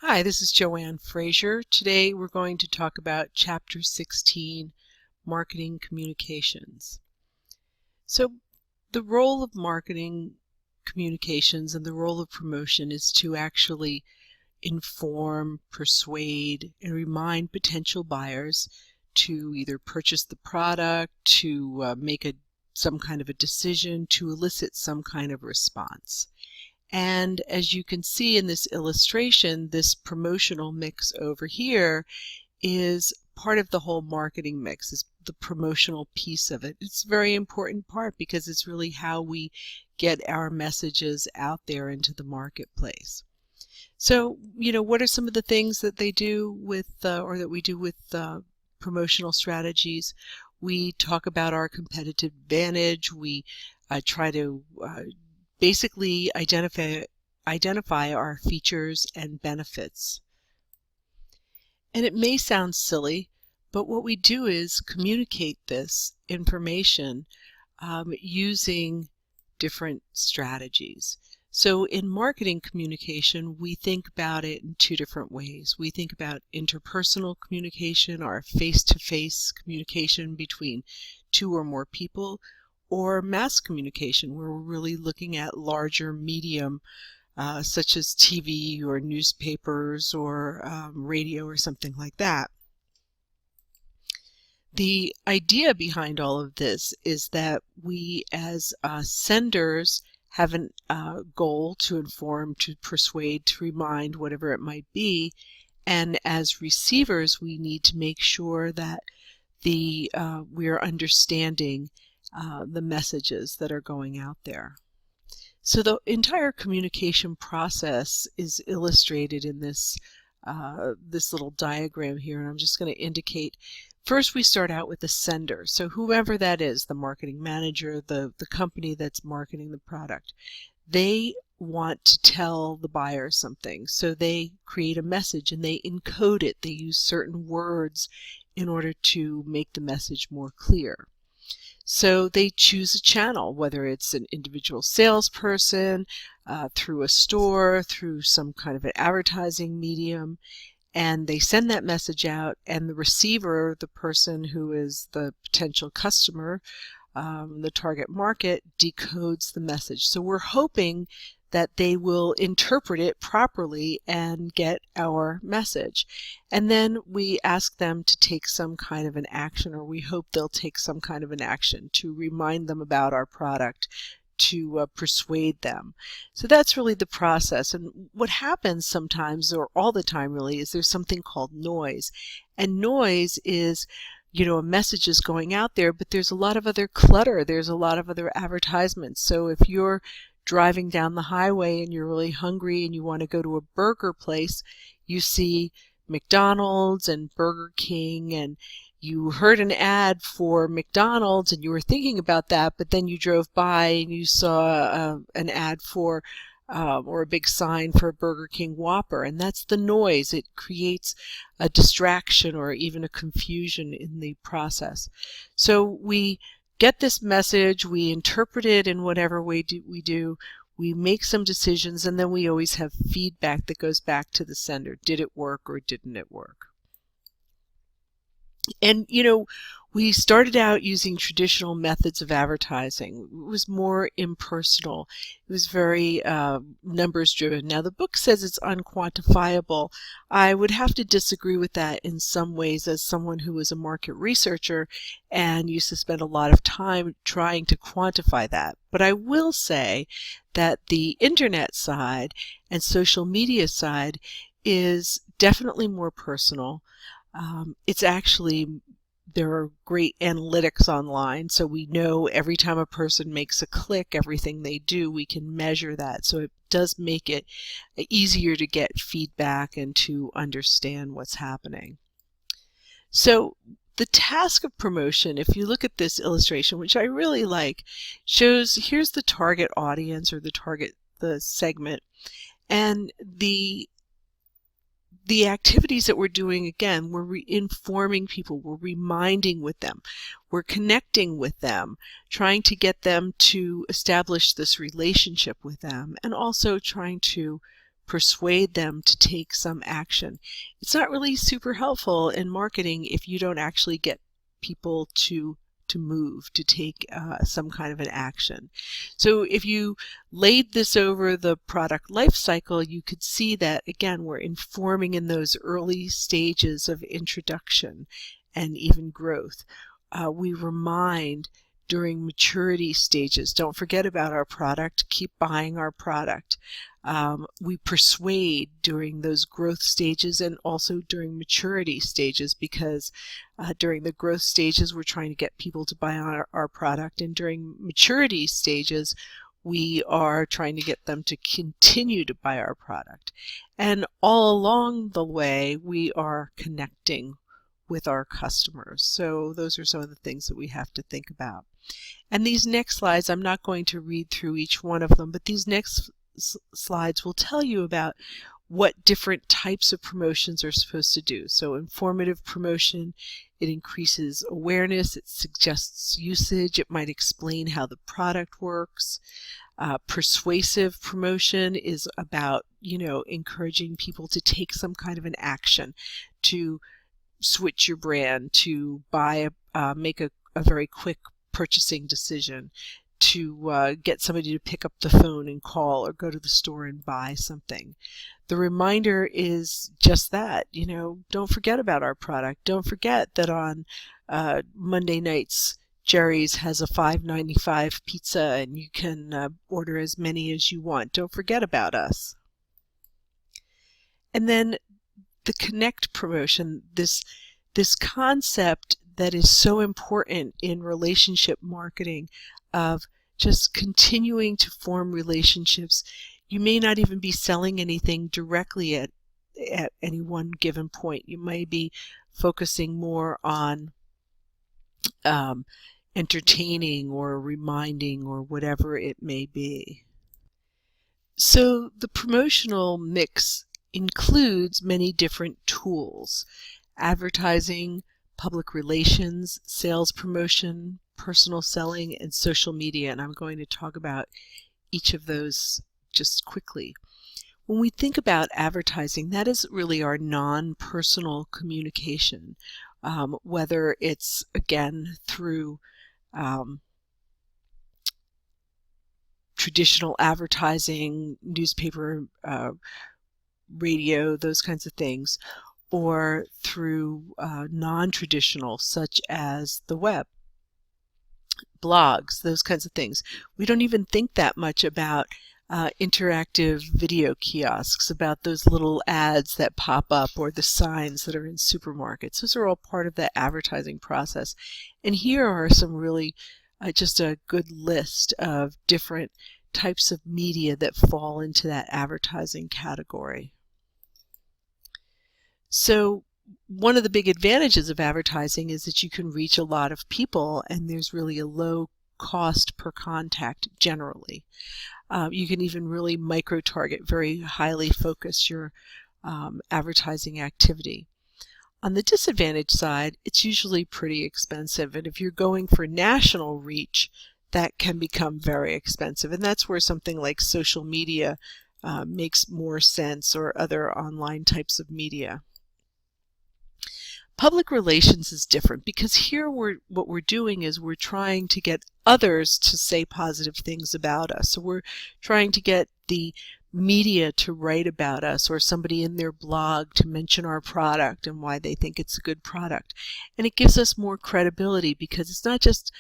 Hi, this is Joanne Frazier. Today we're going to talk about Chapter 16, Marketing Communications. So the role of marketing communications and the role of promotion is to actually inform, persuade, and remind potential buyers to either purchase the product, to make some kind of a decision, to elicit some kind of response. And as you can see in this illustration, this promotional mix over here is part of the whole marketing mix, is the promotional piece of it. It's a very important part because it's really how we get our messages out there into the marketplace. So, what are some of the things that they do with, or that we do with promotional strategies? We talk about our competitive advantage. We try to basically identify our features and benefits. And it may sound silly, but what we do is communicate this information using different strategies. So in marketing communication, we think about it in two different ways. We think about interpersonal communication, our face-to-face communication between two or more people, or mass communication, where we're really looking at larger medium such as TV or newspapers or radio or something like that. The idea behind all of this is that we as senders have a goal to inform, to persuade, to remind, whatever it might be, and as receivers we need to make sure that we are understanding the messages that are going out there. So the entire communication process is illustrated in this little diagram here, and I'm just going to indicate. First, we start out with the sender. So whoever that is, the marketing manager, the company that's marketing the product, they want to tell the buyer something. So they create a message and they encode it. They use certain words in order to make the message more clear. So they choose a channel, whether it's an individual salesperson, through a store, through some kind of an advertising medium, and they send that message out, and the receiver, the person who is the potential customer, the target market, decodes the message. So we're hoping that they will interpret it properly and get our message. And then we ask them to take some kind of an action, or we hope they'll take some kind of an action to remind them about our product, to persuade them. So that's really the process. And what happens sometimes, or all the time really, is there's something called noise. And noise is, a message is going out there, but there's a lot of other clutter. There's a lot of other advertisements. So if you're driving down the highway and you're really hungry and you want to go to a burger place, you see McDonald's and Burger King, and you heard an ad for McDonald's and you were thinking about that, but then you drove by and you saw an ad for or a big sign for a Burger King Whopper, and that's the noise. It creates a distraction or even a confusion in the process. So we get this message, we interpret it in whatever way we do, we make some decisions, and then we always have feedback that goes back to the sender. Did it work or didn't it work? And, we started out using traditional methods of advertising. It was more impersonal. It was very numbers driven. Now, the book says it's unquantifiable. I would have to disagree with that in some ways as someone who was a market researcher and used to spend a lot of time trying to quantify that. But I will say that the internet side and social media side is definitely more personal. It's actually, there are great analytics online, so we know every time a person makes a click, everything they do, we can measure that. So it does make it easier to get feedback and to understand what's happening. So the task of promotion, if you look at this illustration, which I really like, shows here's the target audience, or the segment, and the activities that we're doing, again, we're informing people, we're reminding with them, we're connecting with them, trying to get them to establish this relationship with them, and also trying to persuade them to take some action. It's not really super helpful in marketing if you don't actually get people to move, to take some kind of an action. So if you laid this over the product life cycle, you could see that, again, we're informing in those early stages of introduction and even growth. We remind during maturity stages, don't forget about our product, keep buying our product. We persuade during those growth stages and also during maturity stages, because during the growth stages we're trying to get people to buy our product, and during maturity stages we are trying to get them to continue to buy our product. And all along the way we are connecting with our customers. So those are some of the things that we have to think about. And these next slides, I'm not going to read through each one of them, but these next slides will tell you about what different types of promotions are supposed to do. So informative promotion, it increases awareness, it suggests usage, it might explain how the product works. Persuasive promotion is about, encouraging people to take some kind of an action, to switch your brand, to buy make a very quick purchasing decision, to get somebody to pick up the phone and call or go to the store and buy something. The reminder is just that, don't forget about our product. Don't forget that on Monday nights Jerry's has a $5.95 pizza and you can order as many as you want. Don't forget about us. And then the connect promotion, this concept that is so important in relationship marketing of just continuing to form relationships. You may not even be selling anything directly at any one given point. You may be focusing more on entertaining or reminding or whatever it may be. So the promotional mix includes many different tools: advertising, public relations, sales promotion, personal selling, and social media. And I'm going to talk about each of those just quickly. When we think about advertising, that is really our non-personal communication, whether it's, again, through traditional advertising, newspaper, radio, those kinds of things, or through non-traditional, such as the web, blogs, those kinds of things. We don't even think that much about interactive video kiosks, about those little ads that pop up, or the signs that are in supermarkets. Those are all part of the advertising process. And here are some really just a good list of different types of media that fall into that advertising category. So one of the big advantages of advertising is that you can reach a lot of people, and there's really a low cost per contact generally. You can even really micro-target, very highly focus your advertising activity. On the disadvantage side, it's usually pretty expensive, and if you're going for national reach, that can become very expensive, and that's where something like social media makes more sense, or other online types of media. Public relations is different, because here what we're doing is we're trying to get others to say positive things about us. So we're trying to get the media to write about us, or somebody in their blog to mention our product and why they think it's a good product. And it gives us more credibility, because it's not just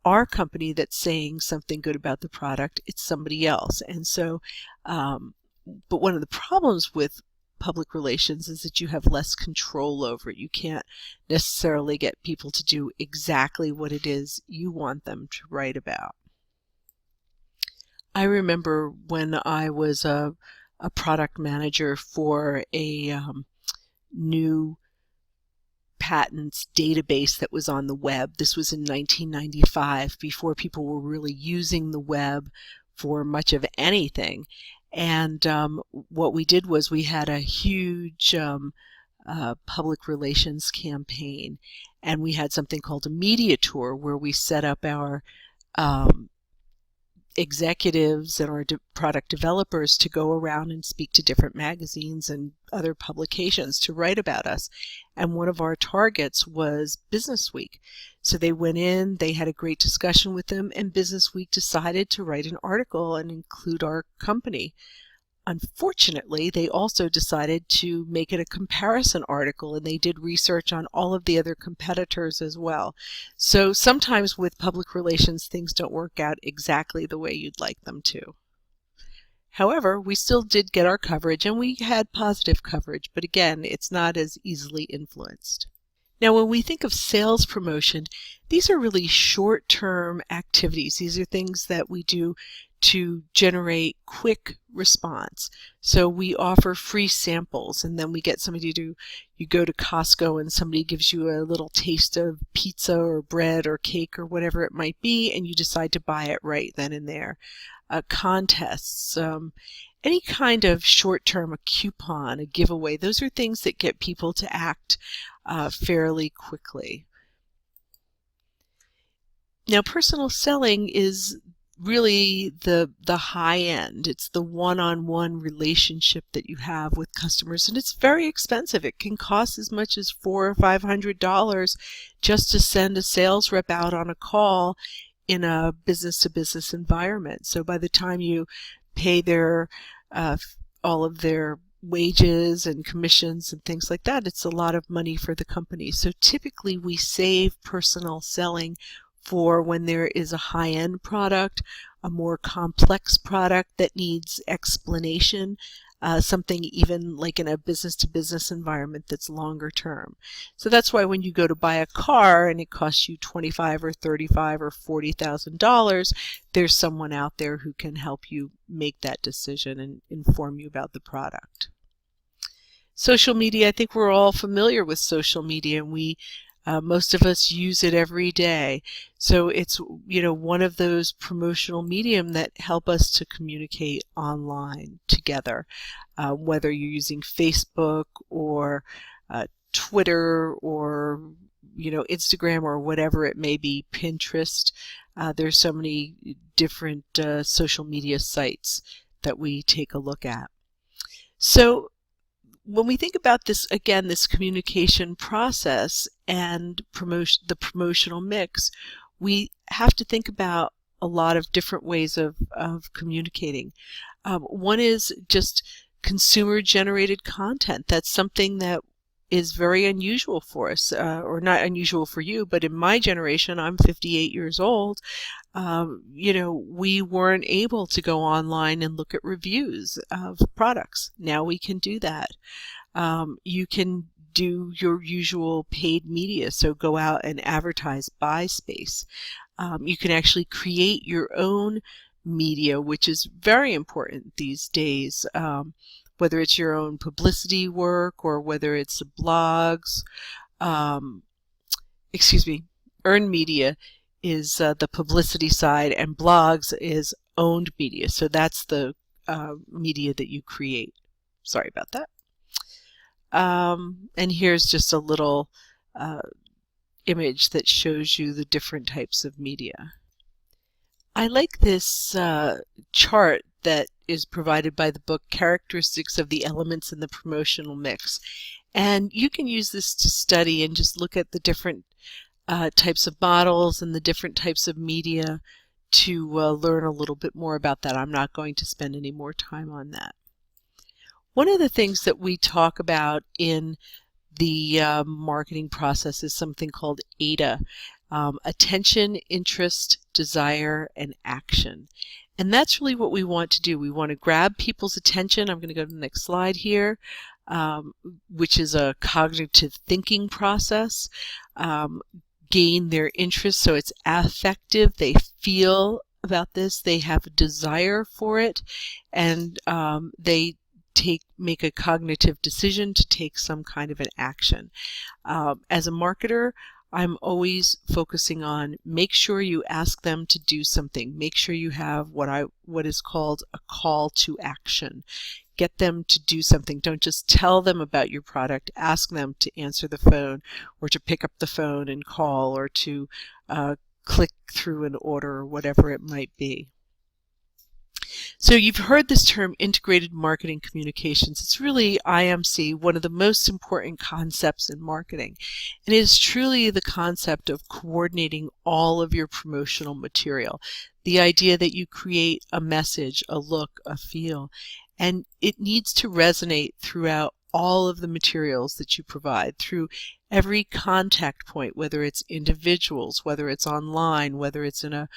our company that's saying something good about the product, it's somebody else. And so, but one of the problems with public relations is that you have less control over it. You can't necessarily get people to do exactly what it is you want them to write about. I remember when I was a product manager for a new patents database that was on the web. This was in 1995, before people were really using the web for much of anything. And what we did was we had a huge public relations campaign, and we had something called a media tour, where we set up our executives and our product developers to go around and speak to different magazines and other publications to write about us. And one of our targets was Business Week. So they went in, they had a great discussion with them, and Business Week decided to write an article and include our company. Unfortunately, they also decided to make it a comparison article, and they did research on all of the other competitors as well. So sometimes with public relations, things don't work out exactly the way you'd like them to. However, we still did get our coverage, and we had positive coverage, but again, it's not as easily influenced. Now, when we think of sales promotion, these are really short-term activities. These are things that we do to generate quick response. So we offer free samples, and then we get somebody to, you go to Costco and somebody gives you a little taste of pizza or bread or cake or whatever it might be, and you decide to buy it right then and there. Contests, any kind of short-term, a coupon, a giveaway, those are things that get people to act fairly quickly. Now, personal selling is really the high end. It's the one-on-one relationship that you have with customers, and it's very expensive. It can cost as much as $400 or $500 just to send a sales rep out on a call in a business-to-business environment. So by the time you pay their all of their wages and commissions and things like that, it's a lot of money for the company. So typically we save personal selling for when there is a high-end product, a more complex product that needs explanation, something even like in a business-to-business environment that's longer term. So that's why when you go to buy a car and it costs you $25,000 or $35,000 or $40,000, there's someone out there who can help you make that decision and inform you about the product. Social media, I think we're all familiar with social media, and most of us use it every day. So it's, one of those promotional medium that help us to communicate online together, whether you're using Facebook or Twitter or, Instagram or whatever it may be, Pinterest. There's so many different social media sites that we take a look at. So when we think about this, again, this communication process and the promotional mix, we have to think about a lot of different ways of communicating. One is just consumer-generated content. That's something that is very unusual for us, or not unusual for you, but in my generation, I'm 58 years old, we weren't able to go online and look at reviews of products. Now we can do that. You can do your usual paid media, so go out and advertise, buy space. You can actually create your own media, which is very important these days, whether it's your own publicity work or whether it's blogs. Earned media is the publicity side, and blogs is owned media. So that's the media that you create. Sorry about that. And here's just a little image that shows you the different types of media. I like this chart that is provided by the book Characteristics of the Elements in the Promotional Mix. And you can use this to study and just look at the different types of models and the different types of media to learn a little bit more about that. I'm not going to spend any more time on that. One of the things that we talk about in the marketing process is something called AIDA, attention, interest, desire, and action. And that's really what we want to do. We want to grab people's attention. I'm going to go to the next slide here, which is a cognitive thinking process. Gain their interest, so it's affective. They feel about this. They have a desire for it, and they make a cognitive decision to take some kind of an action. As a marketer, I'm always focusing on make sure you ask them to do something. Make sure you have what is called a call to action. Get them to do something. Don't just tell them about your product. Ask them to answer the phone or to pick up the phone and call or to click through an order or whatever it might be. So you've heard this term integrated marketing communications. It's really, IMC, one of the most important concepts in marketing. And it is truly the concept of coordinating all of your promotional material. The idea that you create a message, a look, a feel, and it needs to resonate throughout all of the materials that you provide, through every contact point, whether it's individuals, whether it's online, whether it's in a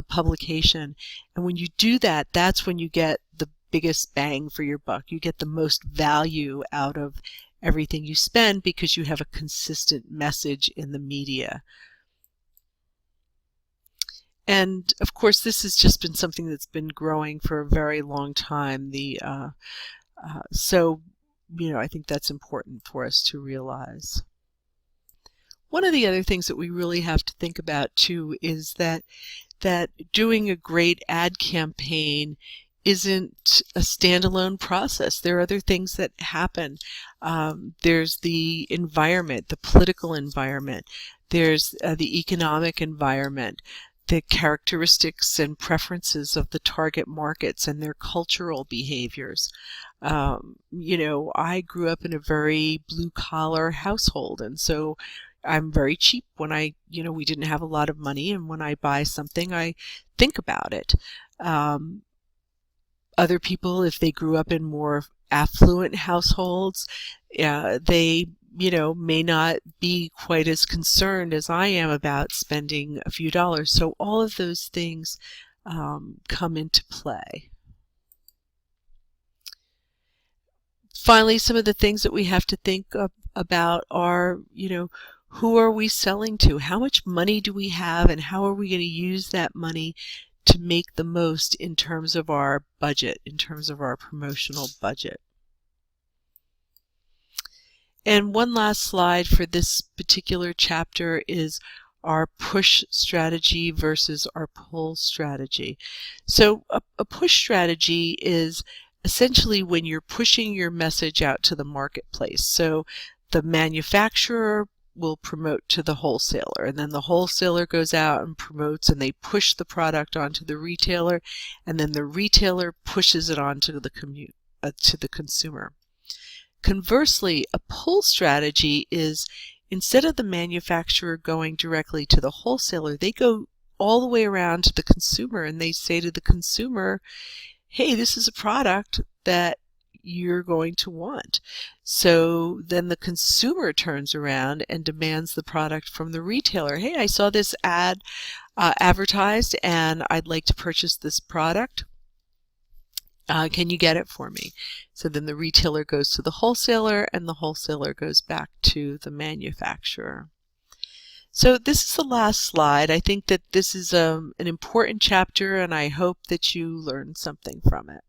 publication. And when you do that, that's when you get the biggest bang for your buck. You get the most value out of everything you spend because you have a consistent message in the media. And of course, this has just been something that's been growing for a very long time. So, I think that's important for us to realize. One of the other things that we really have to think about too is that doing a great ad campaign isn't a standalone process. There are other things that happen. There's the environment, the political environment. There's the economic environment, the characteristics and preferences of the target markets and their cultural behaviors. I grew up in a very blue-collar household, and so I'm very cheap when we didn't have a lot of money, and when I buy something, I think about it. Other people, if they grew up in more affluent households, they, may not be quite as concerned as I am about spending a few dollars. So all of those things come into play. Finally, some of the things that we have to think about are, who are we selling to? How much money do we have, and how are we going to use that money to make the most in terms of our budget, in terms of our promotional budget? And one last slide for this particular chapter is our push strategy versus our pull strategy. So a push strategy is essentially when you're pushing your message out to the marketplace. So the manufacturer will promote to the wholesaler, and then the wholesaler goes out and promotes, and they push the product onto the retailer, and then the retailer pushes it onto the consumer. Conversely, a pull strategy is, instead of the manufacturer going directly to the wholesaler, they go all the way around to the consumer, and they say to the consumer, hey, this is a product that you're going to want. So then the consumer turns around and demands the product from the retailer. Hey, I saw this ad advertised, and I'd like to purchase this product. Can you get it for me? So then the retailer goes to the wholesaler, and the wholesaler goes back to the manufacturer. So this is the last slide. I think that this is an important chapter, and I hope that you learned something from it.